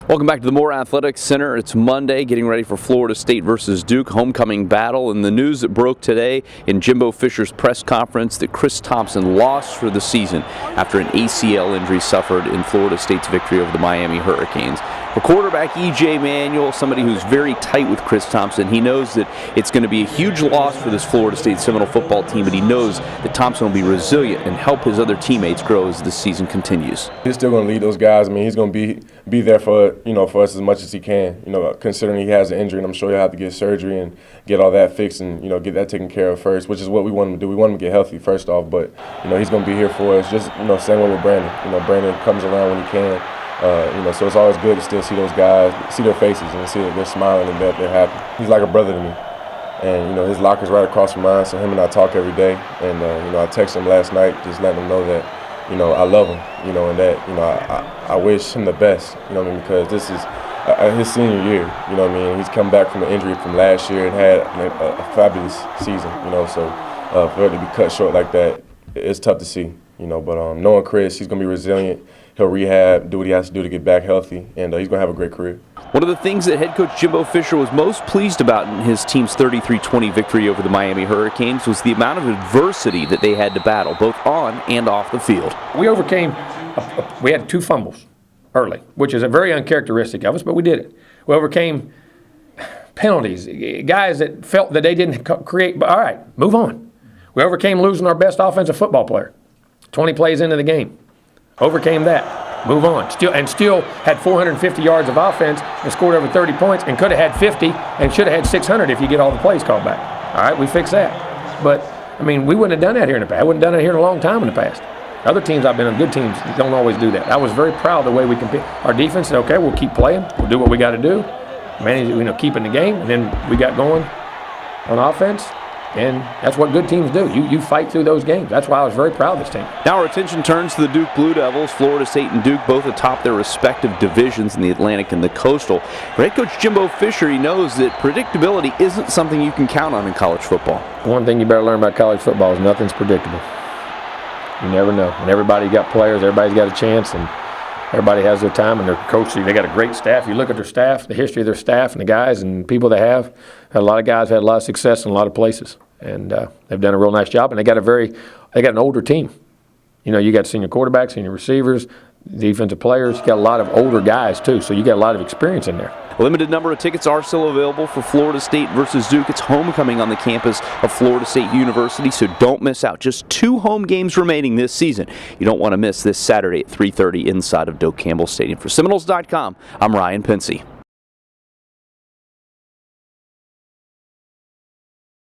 Welcome back to the Moore Athletics Center. It's Monday, getting ready for Florida State versus Duke, homecoming battle. And the news that broke today in Jimbo Fisher's press conference that Chris Thompson lost for the season after an ACL injury suffered in Florida State's victory over the Miami Hurricanes. For quarterback E.J. Manuel, somebody who's very tight with Chris Thompson, he knows that it's going to be a huge loss for this Florida State Seminole football team, but he knows that Thompson will be resilient and help his other teammates grow as the season continues. He's still going to lead those guys. I mean, he's going to be there for us as much as he can. Considering he has an injury, and I'm sure he'll have to get surgery and get all that fixed and get that taken care of first, which is what we want him to do. We want him to get healthy first off, but he's going to be here for us. Just same way with Brandon. Brandon comes around when he can. So it's always good to still see those guys, see their faces, and see that they're smiling and that they're happy. He's like a brother to me, and his locker's right across from mine. So him and I talk every day, and I texted him last night, just letting him know that I love him, and that I wish him the best, because this is his senior year, He's come back from an injury from last year and had a fabulous season, So for it to be cut short like that, it's tough to see, But knowing Chris, he's gonna be resilient. He'll rehab, do what he has to do to get back healthy, and he's going to have a great career. One of the things that head coach Jimbo Fisher was most pleased about in his team's 33-20 victory over the Miami Hurricanes was the amount of adversity that they had to battle, both on and off the field. We overcame, we had 2 fumbles early, which is a very uncharacteristic of us, but we did it. We overcame penalties, guys that felt that they didn't create, but all right, move on. We overcame losing our best offensive football player 20 plays into the game. Overcame that. Move on. Still had 450 yards of offense and scored over 30 points and could have had 50 and should have had 600 if you get all the plays called back. All right, we fixed that. But, we wouldn't have done that here in the past. I wouldn't have done it here in a long time in the past. Other teams I've been on, good teams, don't always do that. I was very proud of the way we compete. Our defense said, okay, we'll keep playing. We'll do what we got to do. Manage, keeping the game. And then we got going on offense. And that's what good teams do. You fight through those games. That's why I was very proud of this team. Now our attention turns to the Duke Blue Devils. Florida State and Duke both atop their respective divisions in the Atlantic and the Coastal. For head coach Jimbo Fisher, he knows that predictability isn't something you can count on in college football. One thing you better learn about college football is nothing's predictable. You never know. And everybody got players. Everybody's got a chance. And everybody has their time, and their coach, they got a great staff. You look at their staff, the history of their staff and the guys and people they have. A lot of guys had a lot of success in a lot of places. And they've done a real nice job, and they got an older team. You got senior quarterbacks, senior receivers, defensive players. You got a lot of older guys too, so you got a lot of experience in there. A limited number of tickets are still available for Florida State versus Duke. It's homecoming on the campus of Florida State University, so don't miss out. Just 2 home games remaining this season. You don't want to miss this Saturday at 3:30 inside of Doak Campbell Stadium. For Seminoles.com, I'm Ryan Pensy.